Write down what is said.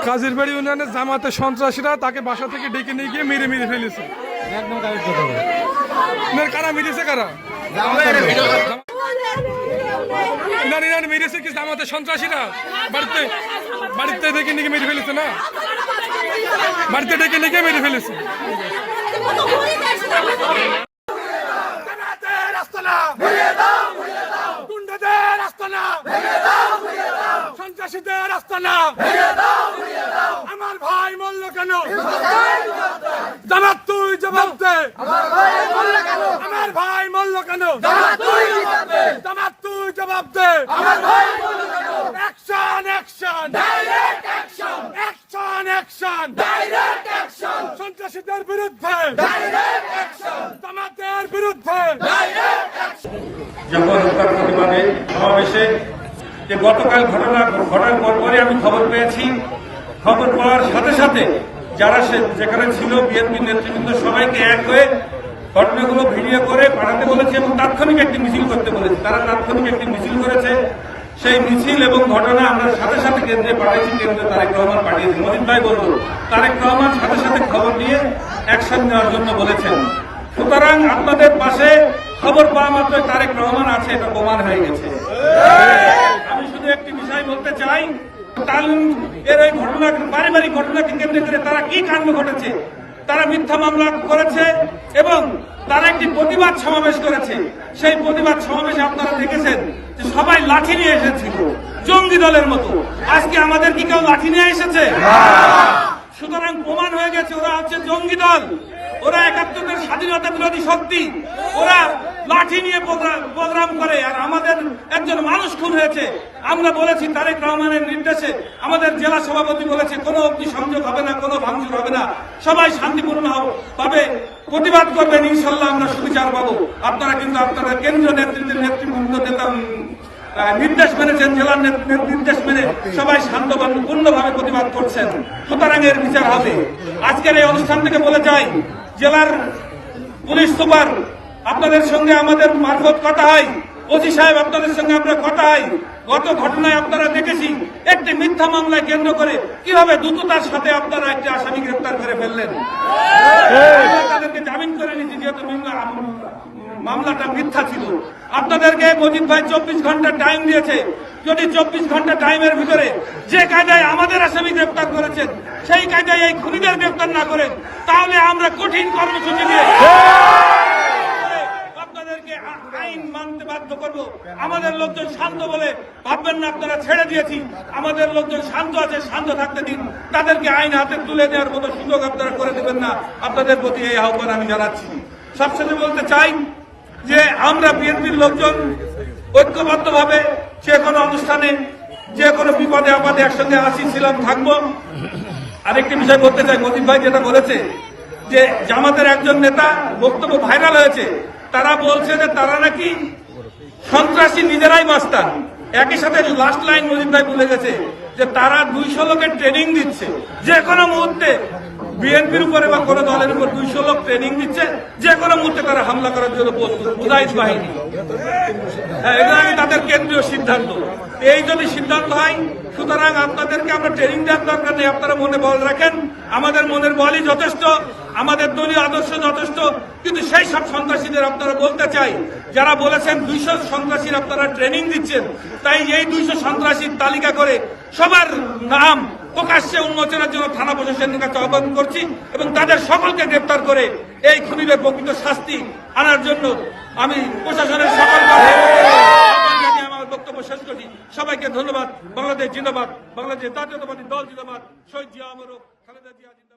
কাজিরবাড়ি ইউনিয়নের জামাতে সন্ত্রাসীরা তাকে বাসা থেকে ডেকে নিয়ে গিয়ে মেরে ফেলেছে। একদম কারেক্ট কথা বলে। কারা মেরেছে কারা? মেরেছে কি জামাতে সন্ত্রাসীরা? বাড়িতে ডেকে নিয়ে মেরে ফেলেছে না? বাড়িতে ডেকে নিয়ে মেরে ফেলেছে। সন্ত্রাসীদের আস্তানা আমার ভাই মরল কেন? জামাত তুই জবাব দে। আমার ভাই মরল কেন? জামাত তুই জবাব দে। Action action direct action action action direct action সন্ত্রাসীদের বিরুদ্ধে ডাইরেক্ট অ্যাকশন জামাতের বিরুদ্ধে ডাইরেক্ট অ্যাকশন। যখন তার প্রতিবাদে সমাবেশে যে গতকাল ঘটনা ঘটার পরপরই আমি খবর পেয়েছি। খবর পাওয়ার সাথে সাথে যারা যেখানে ছিল বিএনপি নেতৃবৃন্দ সবাইকে এক হয়ে ঘটনাগুলো ভিডিও করে পাঠাতে বলেছে এবং তাৎক্ষণিক একটি মিছিল করতে বলেছে। তারা তাৎক্ষণিক একটি মিছিল করেছে। সেই মিছিল এবং ঘটনা আমরা সাথে সাথে কেন্দ্রে পাঠিয়েছি। কেন্দ্রে তারেক রহমান পাঠিয়েছি। মজিদ ভাই বলব তারেক রহমান সাথে সাথে খবর নিয়ে অ্যাকশন নেওয়ার জন্য বলেছেন। সুতরাং আপনাদের পাশে খবর পাওয়া মাত্র তারেক রহমান আছে, এটা প্রমাণ হয়ে গেছে। আমি শুধু একটি বিষয় বলতে চাই, এর এই ঘটনা পারিবারিক ঘটনাকে কেন্দ্র করে তারা কি কাণ্ড ঘটেছে। তারা মিথ্যা মামলা করেছে এবং তারা একটি প্রতিবাদ সমাবেশ করেছে। সেই প্রতিবাদ সমাবেশে আপনারা দেখেছেন যে সবাই লাঠি নিয়ে এসেছিল জঙ্গি দলের মতো। আজকে আমাদের কি কেউ লাঠি নিয়ে এসেছে? সুতরাং প্রমাণ হয়ে গেছে ওরা হচ্ছে জঙ্গি দল। ওরা ৭১-এর স্বাধীনতা বিরোধী শক্তি। ওরা লাঠি নিয়ে প্রোগ্রাম করে। আর আমাদের একজন মানুষ খুন হয়েছে। আমরা বলেছি তারেক রহমানের নির্দেশে আমাদের জেলা সভাপতি বলেছে কোনো অগ্নিসংযোগ হবে না, কোনো ভাঙচুর হবে না, সবাই শান্তিপূর্ণ ভাবে প্রতিবাদ করবেন। ইনশাল্লাহ আমরা সুবিচার পাবো। আপনারা কিন্তু আপনারা কেন্দ্রীয় নেতৃত্বের নেতৃবৃন্দ নেতা নির্দেশ মেনেছেন, জেলার নির্দেশ মেনে সবাই শান্তপূর্ণভাবে প্রতিবাদ করছেন। সুতরাং এর বিচার হবে। আজকের এই অনুষ্ঠান থেকে বলে যাই, জেলার পুলিশ সুপার আপনাদের সঙ্গে আমাদের মারফত কথা হয়, ওসি সাহেব আপনাদের সঙ্গে আমরা কথা হয়। গত ঘটনায় আপনারা দেখেছি একটি মিথ্যা মামলায় কেন্দ্র করে কিভাবে দ্রুততার সাথে আপনারা একটি আসামি গ্রেফতার করে ফেললেন। তাদেরকে জামিন করে নিয়েছি যেহেতু মামলাটা মিথ্যা ছিল। আপনাদেরকে মজিদ ভাই ২৪ ঘন্টা টাইম দিয়েছে। যদি ২৪ ঘন্টা টাইমের ভিতরে যে কায়দায় আমাদের আসামি গ্রেফতার করেছেন সেই কায়দায় এই খুনিদের গ্রেফতার না করেন, তাহলে আমরা কঠিন কর্মসূচি দিয়ে আপনাদেরকে আইন মানতে বাধ্য করব। আমাদের লোকজন শান্ত বলে ভাববেন না আপনারা ছেড়ে দিয়েছি। আমাদের লোকজন শান্ত আছে, শান্ত থাকতে দিন। তাদেরকে আইন হাতে তুলে দেওয়ার মতো সুযোগ আপনারা করে দেবেন না। আপনাদের প্রতি এই আহ্বান আমি জানাচ্ছি। সবশেষে বলতে চাই যে আমরা বিএনপির লোকজন ঐক্যবদ্ধভাবে যে কোনো অনুষ্ঠানে যে কোনো বিপদে আপদে একসঙ্গে ছিলাম, থাকবো। আরেকটি বিষয় বলতে চাই, মজিদ ভাই যেটা বলেছে যে জামাতের একজন নেতা বক্তব্য ভাইরাল হয়েছে। তারা বলছে যে তারা নাকি সন্ত্রাসী, নিজেরাই মাস্তান। একই সাথে লাস্ট লাইন মজিদ ভাই বলে গেছে যে তারা ২০০ লোকের ট্রেনিং দিচ্ছে। যে কোনো মুহূর্তে বিএনপির উপরে বা কোনো দলের উপর ২০০ লোক ট্রেনিং দিচ্ছে, যে কোনো মুহূর্তে তারা হামলা করার জন্য প্রস্তুত। মুজাহিদ বাহিনী, এটা তাদের কেন্দ্রীয় সিদ্ধান্ত। এই যদি সিদ্ধান্ত হয়, সুতরাং আপনাদেরকে আমরা ট্রেনিং দেওয়ার দরকার নেই। আপনারা মনে বল রাখেন, আমাদের মনের বলই যথেষ্ট, আমাদের দলীয় আদর্শ যথেষ্ট। কিন্তু সেই সব সন্ত্রাসীদের আপনারা বলতে চাই, যারা বলেছেন ২০০ সন্ত্রাসীর আপনারা ট্রেনিং দিচ্ছেন, তাই এই ২০০ সন্ত্রাসীর তালিকা করে সবার নাম প্রকাশ্যে উন্মোচনের জন্য থানা প্রশাসনের কাছে আহ্বান করছি এবং তাদের সকলকে গ্রেপ্তার করে এই খুনিদের প্রকৃত শাস্তি আনার জন্য আমি প্রশাসনের সকলকে আমার বক্তব্য শেষ করছি। সবাইকে ধন্যবাদ। বাংলাদেশ জিন্দাবাদ, বাংলাদেশ জাতীয়তাবাদী দল জিন্দাবাদ, শহীদ জিয়া অমর, খালেদা জিয়া জিন্দাবাদ।